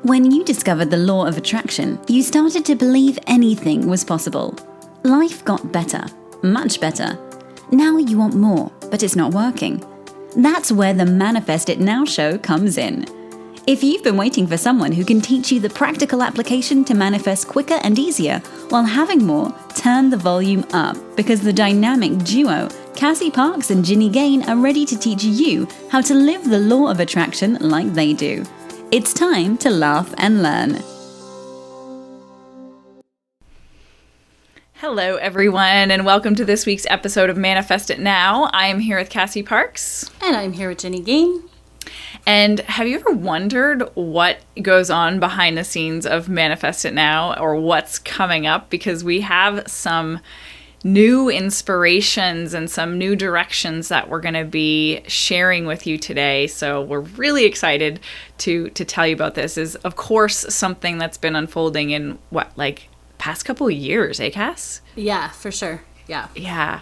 When you discovered the law of attraction, you started to believe anything was possible. Life got better, much better. Now you want more, but it's not working. That's where the Manifest It Now show comes in. If you've been waiting for someone who can teach you the practical application to manifest quicker and easier while having more, turn the volume up, because the dynamic duo, Cassie Parks and Ginny Gain, are ready to teach you how to live the law of attraction like they do. It's time to laugh and learn. Hello, everyone, and welcome to this week's episode of Manifest It Now. I am here with Cassie Parks. And I'm here with Ginny Gain. And have you ever wondered what goes on behind the scenes of Manifest It Now, or what's coming up? Because we have some new inspirations and some new directions that we're going to be sharing with you today. So we're really excited to tell you about this. Is, of course, something that's been unfolding in past couple of years, Cass? Yeah, for sure. Yeah.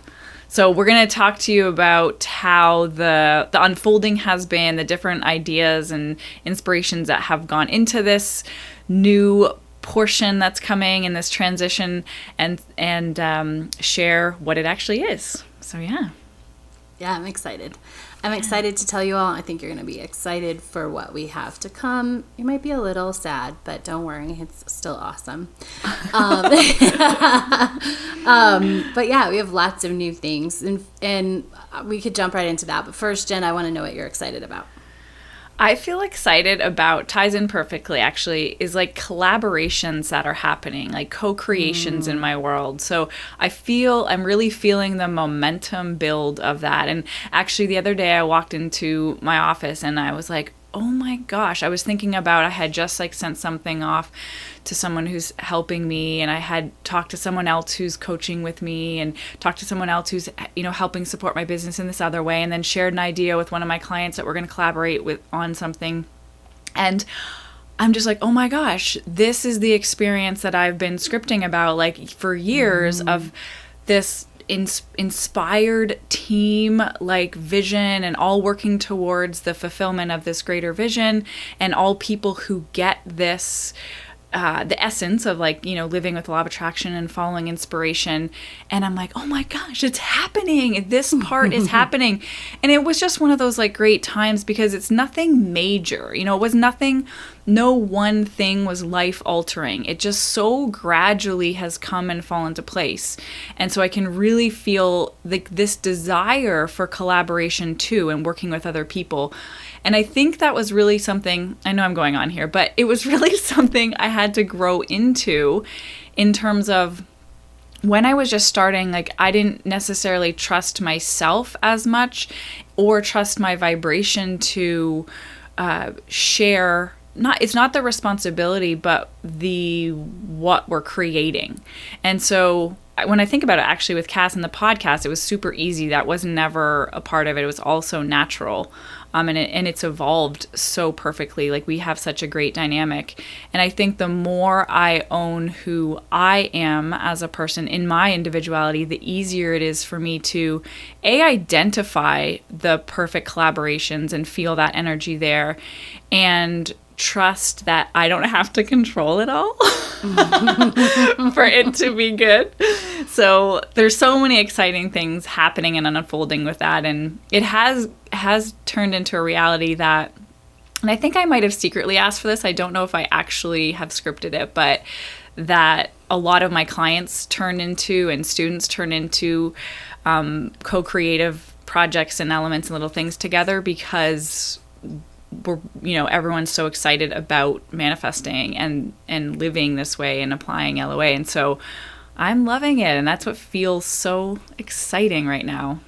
So we're going to talk to you about how the unfolding has been, the different ideas and inspirations that have gone into this new portion that's coming in this transition, and share what it actually is. So yeah, I'm excited. I'm excited to tell you all. I think you're going to be excited for what we have to come. You might be a little sad, but don't worry, it's still awesome. But yeah, we have lots of new things, and we could jump right into that. But first, Jen, I want to know what you're excited about. I feel excited about, ties in perfectly actually, is like collaborations that are happening, like co-creations in my world. So I'm really feeling the momentum build of that. And actually the other day I walked into my office and I was like, oh my gosh, I was thinking about, I had just sent something off to someone who's helping me, and I had talked to someone else who's coaching with me, and talked to someone else who's, helping support my business in this other way, and then shared an idea with one of my clients that we're going to collaborate with on something. And I'm just like, oh my gosh, this is the experience that I've been scripting about for years, of this inspired team vision, and all working towards the fulfillment of this greater vision, and all people who get this the essence of living with the law of attraction and following inspiration. And I'm like, oh my gosh, it's happening. This part is happening. And it was just one of those great times, because it's nothing major. It was nothing, no one thing was life altering. It just so gradually has come and fallen into place. And so I can really feel this desire for collaboration too, and working with other people. And I think that was really something, I know I'm going on here, but it was really something I had to grow into, in terms of when I was just starting. I didn't necessarily trust myself as much, or trust my vibration to share. It's not the responsibility, but what we're creating. And so when I think about it, actually with Cass and the podcast, it was super easy. That was never a part of it. It was also natural. And it's evolved so perfectly. We have such a great dynamic. And I think the more I own who I am as a person in my individuality, the easier it is for me to identify the perfect collaborations and feel that energy there, and trust that I don't have to control it all for it to be good. So there's so many exciting things happening and unfolding with that, and it has turned into a reality that, and I think I might have secretly asked for this, I don't know if I actually have scripted it, but that a lot of my clients turn into, and students turn into, co-creative projects and elements and little things together, because we're, everyone's so excited about manifesting and living this way and applying LOA. And so I'm loving it. And that's what feels so exciting right now.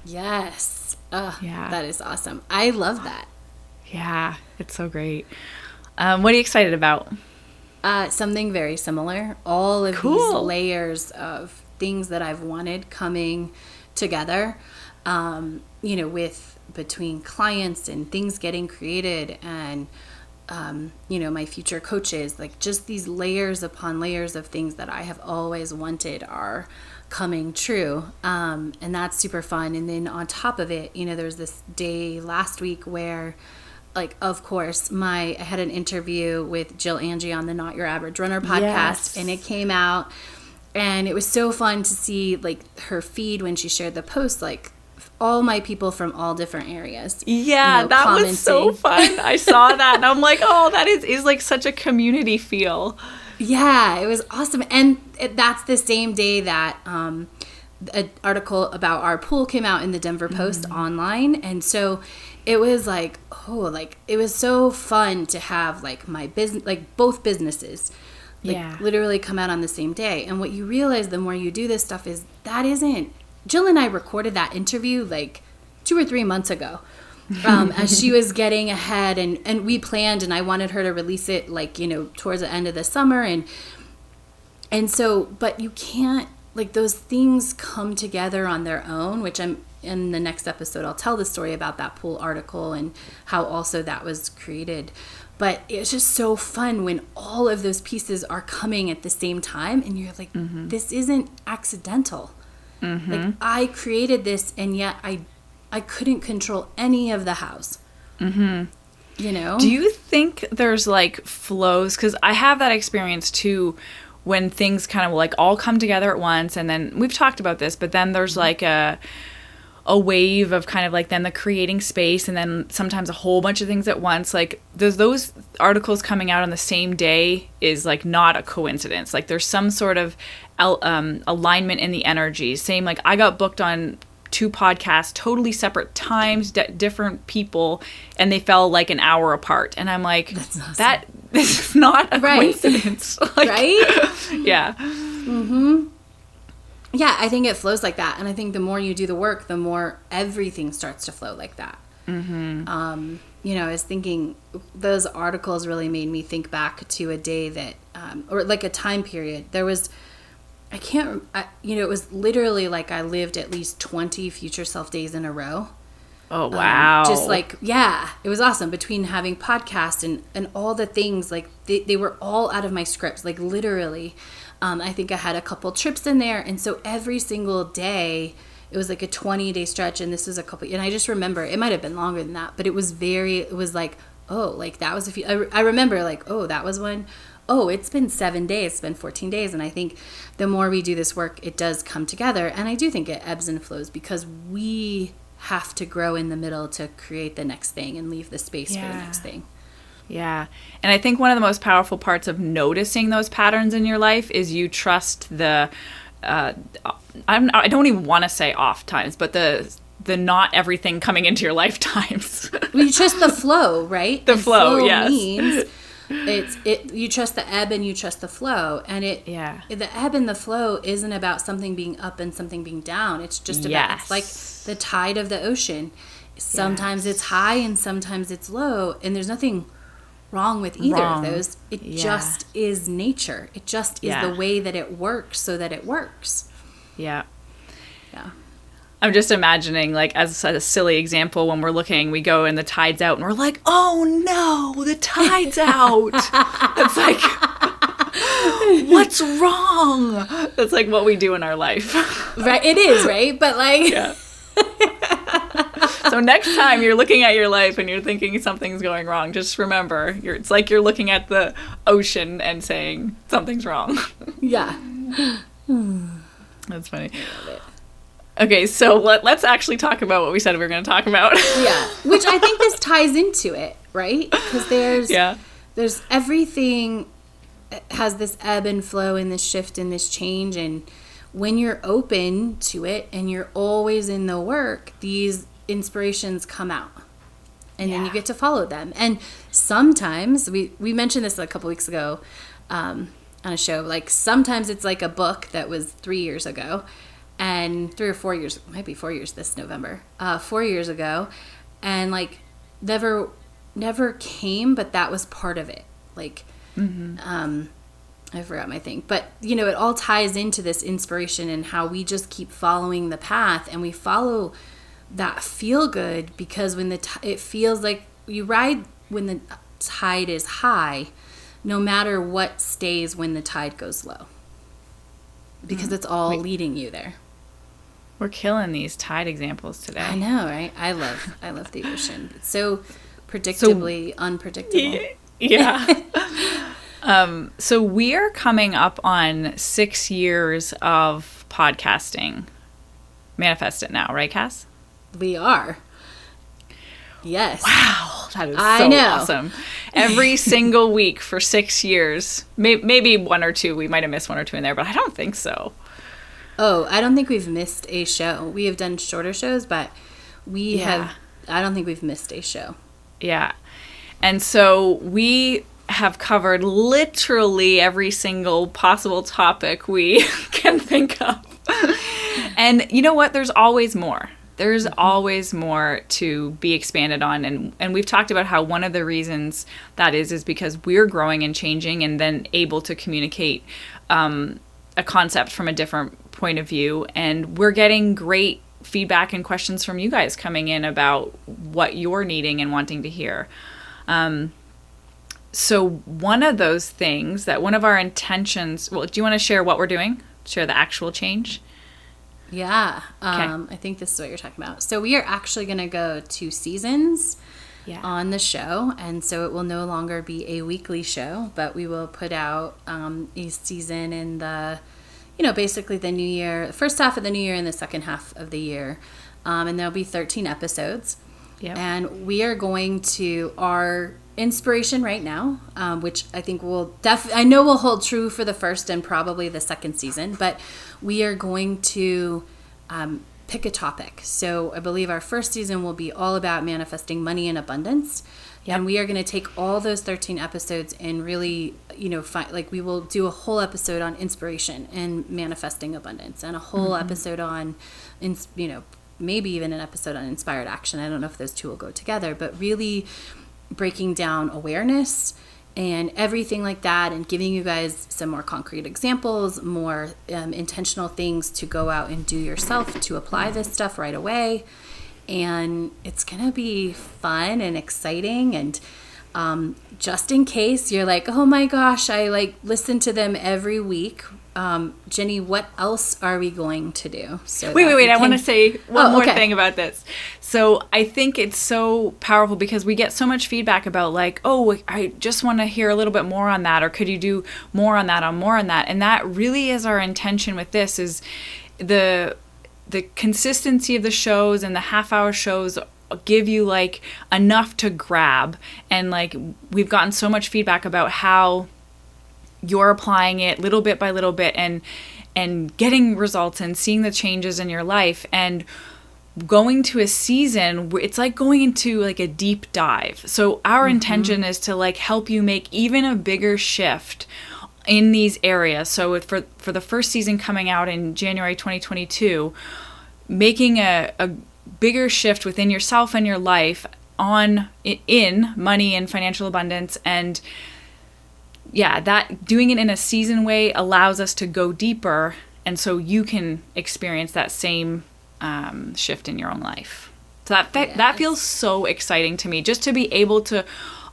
Yes. Yeah. That is awesome. I love that. Yeah, it's so great. What are you excited about? Something very similar. All of these layers of things that I've wanted coming together, with between clients and things getting created, and my future coaches, just these layers upon layers of things that I have always wanted are coming true. And that's super fun. And then on top of it, there's this day last week where like, of course, I had an interview with Jill Angie on the Not Your Average Runner podcast, and it came out, and it was so fun to see like her feed when she shared the post, like all my people from all different areas. Yeah, that commenting. Was so fun. I saw that and I'm like, oh, that is like such a community feel. Yeah, it was awesome. And that's the same day that an article about our pool came out in the Denver Post online. And so it was like, it was so fun to have like my business, like both businesses, like literally come out on the same day. And what you realize the more you do this stuff is Jill and I recorded that interview like 2 or 3 months ago, as she was getting ahead, and we planned, and I wanted her to release it like, towards the end of the summer. And so, but you can't, like, those things come together on their own, which in the next episode, I'll tell the story about that pool article and how also that was created. But it's just so fun when all of those pieces are coming at the same time, and you're like, this isn't accidental. Like, I created this, and yet I couldn't control any of the house. Do you think there's like flows? Because I have that experience too, when things kind of like all come together at once, and then we've talked about this, but then there's like a wave of kind of like then the creating space, and then sometimes a whole bunch of things at once. Like those articles coming out on the same day is like not a coincidence. Like there's some sort of alignment in the energy. Same, like I got booked on 2 podcasts, totally separate times, different people, and they fell like an hour apart. And I'm like, this is not a coincidence. Like, right? Yeah. Yeah, I think it flows like that. And I think the more you do the work, the more everything starts to flow like that. I was thinking those articles really made me think back to a day that, or like a time period. There was, it was literally like I lived at least 20 future self days in a row. Oh, wow. Just like, yeah, it was awesome. Between having podcasts and all the things, like they were all out of my scripts, like literally. I think I had a couple trips in there. And so every single day, it was like a 20-day stretch. And this was and I just remember, it might have been longer than that, but it was like, oh, like that was a few, I remember like, oh, that was one. Oh, it's been 7 days, it's been 14 days. And I think the more we do this work, it does come together. And I do think it ebbs and flows because we have to grow in the middle to create the next thing and leave the space for the next thing. Yeah. And I think one of the most powerful parts of noticing those patterns in your life is you trust the, I don't even want to say off times, but the not everything coming into your lifetimes. You trust the flow, right? The flow, yes. Means you trust the ebb and you trust the flow. And the ebb and the flow isn't about something being up and something being down. It's just about, it's like the tide of the ocean. Sometimes it's high and sometimes it's low, and there's nothing wrong with either of those. It just is nature. It just is the way that it works so that it works. Yeah. I'm just imagining, like, as a silly example, when we're looking, we go and the tide's out, and we're like, oh no, the tide's out. It's like, what's wrong? That's like what we do in our life. Right, it is, right? But like... Yeah. So next time you're looking at your life and you're thinking something's going wrong, just remember, it's like you're looking at the ocean and saying something's wrong. Yeah. That's funny. Okay, so let's actually talk about what we said we were going to talk about. Yeah, which I think this ties into it, right? Because there's everything has this ebb and flow and this shift and this change, and when you're open to it and you're always in the work, these inspirations come out, and then you get to follow them. And sometimes we mentioned this a couple weeks ago on a show, like sometimes it's like a book that was 3 years ago, and 3 or 4 years, might be 4 years this November, 4 years ago, and like never came, but that was part of it. Like, I forgot my thing, but it all ties into this inspiration and how we just keep following the path, and we follow that feel good, because when it feels like you ride when the tide is high, no matter what stays when the tide goes low, because it's all leading you there. We're killing these tide examples today. I know, right? I love the ocean. It's so predictably unpredictable. Yeah. So we are coming up on 6 years of podcasting. Manifest It Now, right, Cass? We are. Yes. Wow, that is I so know. awesome. Every single week for 6 years. Maybe one or two. We might have missed one or two in there, but I don't think so. Oh, I don't think we've missed a show. We have done shorter shows, but I don't think we've missed a show. Yeah. And so we have covered literally every single possible topic we can think of. And you know what? There's always more. There's always more to be expanded on. And we've talked about how one of the reasons that is because we're growing and changing and then able to communicate a concept from a different point of view. And we're getting great feedback and questions from you guys coming in about what you're needing and wanting to hear. So one of those things that one of our intentions, well, do you want to share what we're doing? Share the actual change? Yeah. Okay. I think this is what you're talking about. So we are actually going to go 2 seasons on the show. And so it will no longer be a weekly show, but we will put out a season in the, basically the new year, the first half of the new year and the second half of the year. And there'll be 13 episodes. Yep. And we are going to, our inspiration right now, which I think I know will hold true for the first and probably the second season, but we are going to pick a topic. So I believe our first season will be all about manifesting money in abundance. Yep. And we are going to take all those 13 episodes and really, we will do a whole episode on inspiration and manifesting abundance, and a whole episode on, maybe even an episode on inspired action. I don't know if those two will go together, but really breaking down awareness and everything like that, and giving you guys some more concrete examples, more intentional things to go out and do yourself to apply this stuff right away. And it's going to be fun and exciting. And just in case you're like, oh my gosh, I listen to them every week. Ginny, what else are we going to do? Wait. I want to say one more thing about this. So I think it's so powerful because we get so much feedback about I just want to hear a little bit more on that, or could you do more on that, And that really is our intention with this, is the consistency of the shows and the half-hour shows give you enough to grab. And we've gotten so much feedback about how you're applying it little bit by little bit and getting results and seeing the changes in your life. And going to a season, it's like going into a deep dive. So our intention is to help you make even a bigger shift in these areas. So for the first season coming out in January 2022, making a bigger shift within yourself and your life in money and financial abundance. And that doing it in a season way allows us to go deeper, and so you can experience that same shift in your own life. So that feels so exciting to me, just to be able to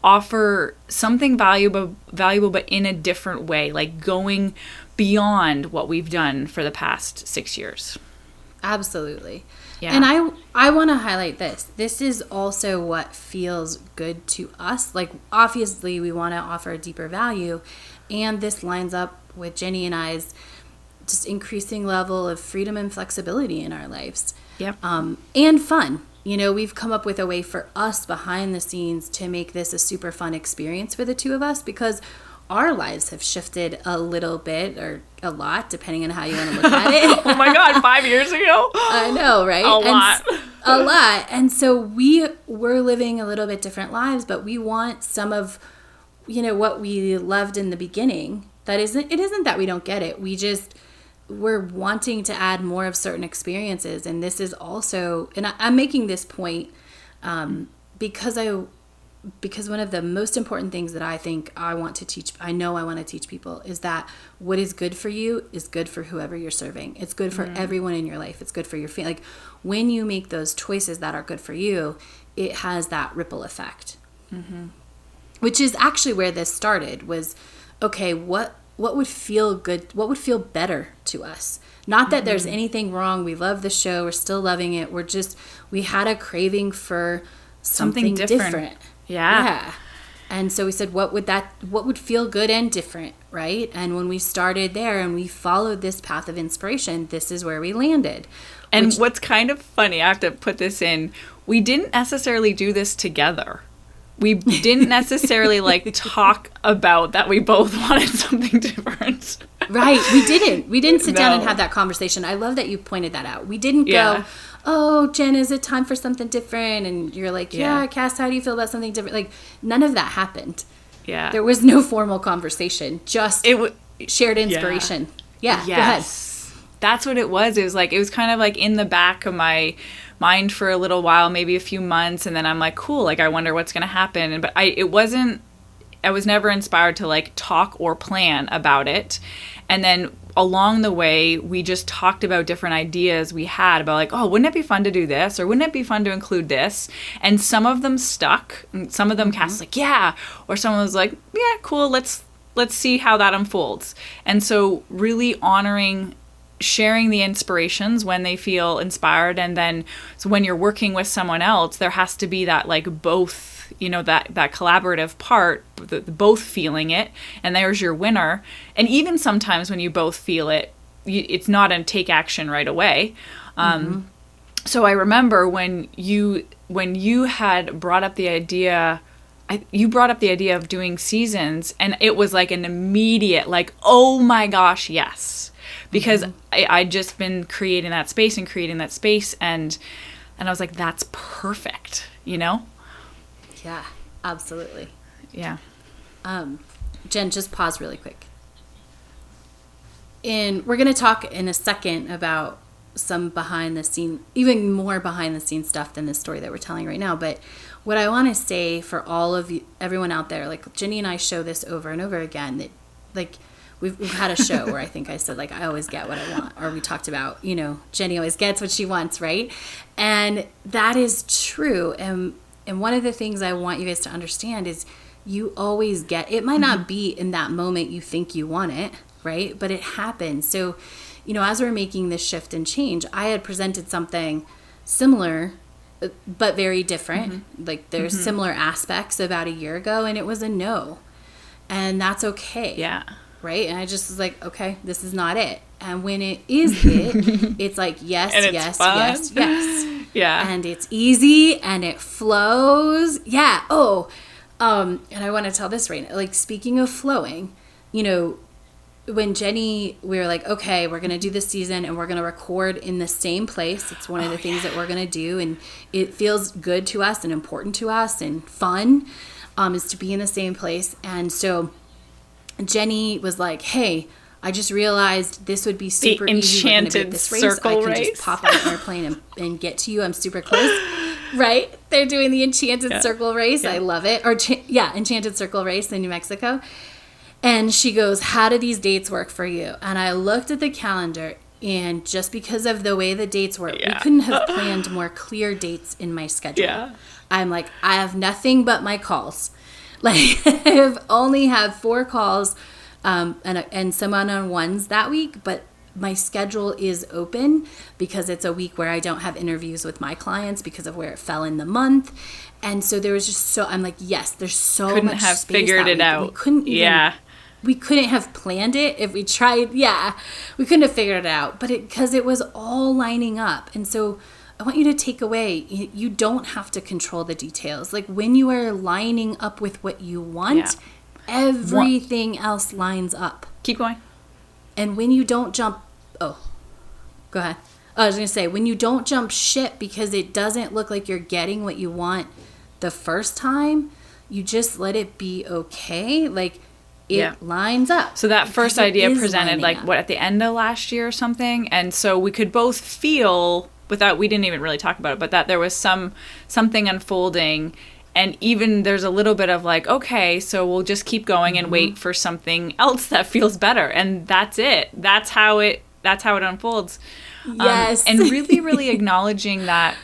offer something valuable, but in a different way, going beyond what we've done for the past 6 years. Absolutely. Yeah. And I want to highlight this. This is also what feels good to us. Obviously, we want to offer a deeper value, and this lines up with Jenny and I's just increasing level of freedom and flexibility in our lives. Yep. And fun. We've come up with a way for us behind the scenes to make this a super fun experience for the two of us, because our lives have shifted a little bit, or a lot, depending on how you want to look at it. Oh my God, 5 years ago? I know, right? A lot. And so we're living a little bit different lives, but we want some of, what we loved in the beginning. It isn't that we don't get it. We're wanting to add more of certain experiences. And this is also, and I'm making this point because one of the most important things that I think I want to teach people, is that what is good for you is good for whoever you're serving. It's good for everyone in your life. It's good for your family. When you make those choices that are good for you, it has that ripple effect. Which is actually where this started, was, okay, what would feel good? What would feel better to us? Not that there's anything wrong. We love the show. We're still loving it. We had a craving for something different. Yeah. And so we said, what would feel good and different, right? And when we started there and we followed this path of inspiration, this is where we landed. And what's kind of funny, I have to put this in, we didn't necessarily do this together. We didn't necessarily talk about that we both wanted something different. Right. We didn't sit down and have that conversation. I love that you pointed that out. We didn't go, oh, Jen, is it time for something different? And you're like, yeah, Cass, how do you feel about something different? Like, none of that happened. Yeah. There was no formal conversation, just shared inspiration. Yeah. Yes. Go ahead. That's what it was. It was kind of like in the back of my mind for a little while, maybe a few months. And then I'm like, cool, I wonder what's going to happen. But I was never inspired to talk or plan about it. And then along the way, we just talked about different ideas we had about oh, wouldn't it be fun to do this? Or wouldn't it be fun to include this? And some of them stuck. And some of them Cass yeah. Or someone was like, yeah, cool. Let's see how that unfolds. And so really honoring sharing the inspirations when they feel inspired. And then so when you're working with someone else, there has to be that both, that collaborative part, both feeling it, and there's your winner. And even sometimes when you both feel it, it's not a take action right away. So I remember when you had brought up the idea, you brought up the idea of doing seasons, and it was an immediate oh my gosh, yes. Because I'd just been creating that space, and I was like, that's perfect, Yeah, absolutely. Yeah. Jen, just pause really quick. And we're going to talk in a second about some behind the scene, even more behind the scenes stuff than the story that we're telling right now. But what I want to say for all of you, everyone out there, Ginny and I show this over and over again, that We've had a show where I think I said, I always get what I want. Or we talked about, Jenny always gets what she wants, right? And that is true. And one of the things I want you guys to understand is you always get, it might not be in that moment you think you want it, right? But it happens. So, as we're making this shift and change, I had presented something similar, but very different. There's similar aspects about a year ago, and it was a no. And that's okay. Yeah. Right? And I just was like, okay, this is not it. And when it is it, it's yes, and it's yes, fun. yes, yes. Yeah. And it's easy and it flows. Yeah. Oh, and I want to tell this right now. Speaking of flowing, when Jenny, we were like, okay, we're going to do this season and we're going to record in the same place. It's one of the things that we're going to do. And it feels good to us and important to us and fun is to be in the same place. And so Jenny was like, hey, I just realized this would be super easy. We're gonna be at this race. I can just pop on an airplane and get to you. I'm super close. Right? They're doing the Enchanted Circle race. I love it. Or Enchanted Circle race in New Mexico. And she goes, how do these dates work for you? And I looked at the calendar, and just because of the way the dates work, we couldn't have planned more clear dates in my schedule. Yeah. I'm like, I have nothing but my calls. I've only had 4 calls and some one-on-ones that week, but my schedule is open because it's a week where I don't have interviews with my clients because of where it fell in the month. And so there was just I'm like, yes, there's so much space. Couldn't have figured it out. We couldn't even, we couldn't have planned it if we tried. Yeah, we couldn't have figured it out, but because it was all lining up. And so I want you to take away, you don't have to control the details. When you are lining up with what you want, everything else lines up. Keep going. And when you don't jump, go ahead. I was going to say, when you don't jump ship because it doesn't look like you're getting what you want the first time, you just let it be okay. It lines up. So that first idea presented at the end of last year or something. And so we could both feel, we didn't even really talk about it, but that there was something unfolding, and even there's a little bit of okay, so we'll just keep going and wait for something else that feels better, and that's it. That's how it unfolds. Yes. And really, really acknowledging that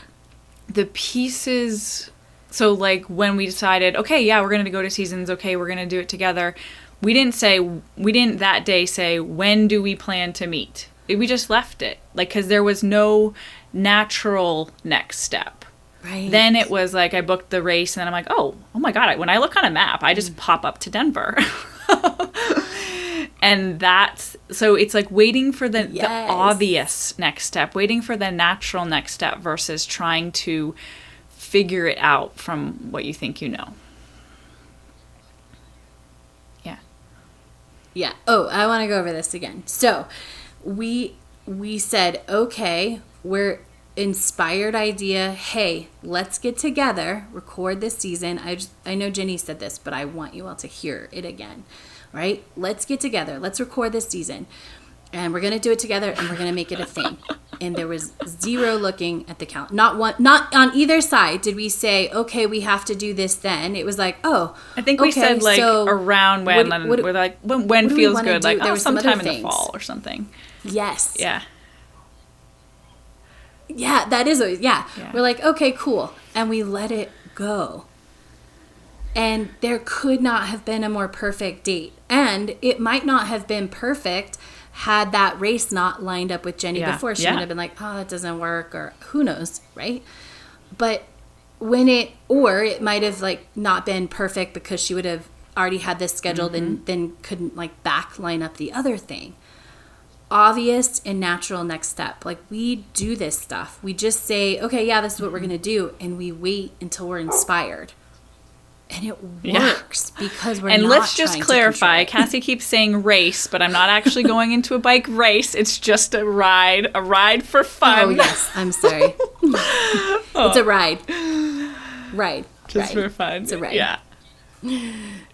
the pieces. So when we decided, okay, yeah, we're going to go to seasons. Okay, we're going to do it together. We didn't that day say, when do we plan to meet? We just left it because there was no natural next step. Right. Then it was like I booked the race, and then I'm like, oh my God. When I look on a map, I just pop up to Denver. And so it's like waiting for the obvious next step, waiting for the natural next step versus trying to figure it out from what you think you know. Yeah. Yeah. Oh, I want to go over this again. So we said, okay, we're inspired idea. Hey, let's get together, record this season. I know Ginny said this, but I want you all to hear it again. Right? Let's get together. Let's record this season. And we're going to do it together, and we're going to make it a thing. And there was zero looking at the calendar. Not on either side did we say, okay, we have to do this then. It was like, oh, I think we said like so around when, we're like, when feels good, like, oh, sometime in the fall or something. Yes. Yeah. Yeah, that is always, yeah. We're like, okay, cool. And we let it go. And there could not have been a more perfect date. And it might not have been perfect had that race not lined up with Jenny before. She would have been like, oh, that doesn't work, or who knows, right? But it might have like not been perfect because she would have already had this scheduled and then couldn't like back line up the other thing. Obvious and natural next step. Like, we do this stuff. We just say, okay, yeah, this is what we're going to do. And we wait until we're inspired. And it works because we're not. And let's just clarify, Cassie keeps saying race, but I'm not actually going into a bike race. It's just a ride for fun. Oh, yes. I'm sorry. It's a ride. Just for fun. It's a ride. Yeah.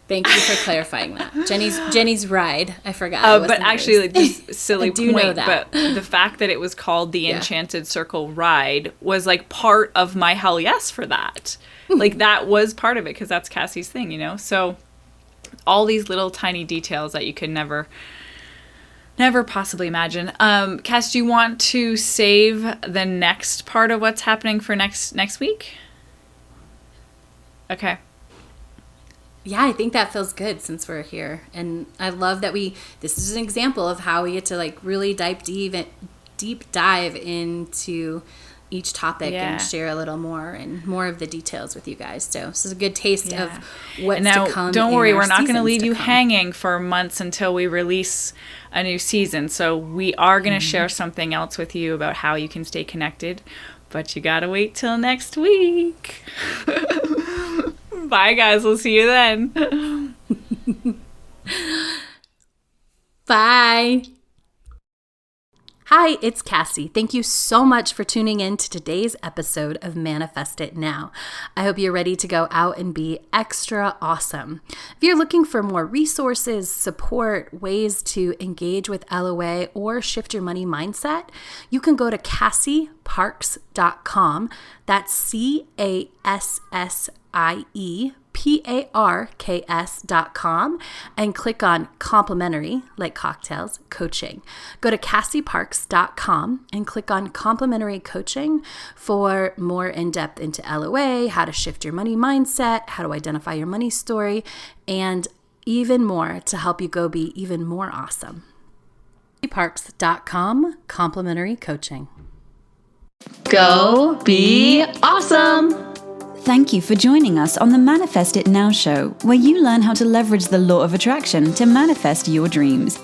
Thank you for clarifying that. Jenny's ride. I forgot. But actually, like, just silly I do point. know that. But the fact that it was called the Enchanted Circle Ride was like part of my hell yes for that. Like, that was part of it because that's Cassie's thing, you know? So all these little tiny details that you could never possibly imagine. Cass, do you want to save the next part of what's happening for next week? Okay. Yeah, I think that feels good since we're here. And I love that this is an example of how we get to like really deep dive into each topic and share a little more and more of the details with you guys. So this is a good taste of what's to come. Don't worry, we're not going to leave you hanging for months until we release a new season. So we are going to share something else with you about how you can stay connected, but you got to wait till next week. Bye, guys. We'll see you then. Bye. Hi, it's Cassie. Thank you so much for tuning in to today's episode of Manifest It Now. I hope you're ready to go out and be extra awesome. If you're looking for more resources, support, ways to engage with LOA, or shift your money mindset, you can go to CassieParks.com. That's CassieParks.com and click on complimentary, like cocktails, coaching. Go to CassieParks.com and click on complimentary coaching for more in-depth into LOA, how to shift your money mindset, how to identify your money story, and even more to help you go be even more awesome. CassieParks.com, complimentary coaching. Go be awesome! Thank you for joining us on the Manifest It Now show, where you learn how to leverage the law of attraction to manifest your dreams.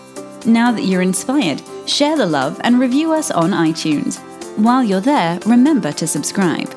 Now that you're inspired, share the love and review us on iTunes. While you're there, remember to subscribe.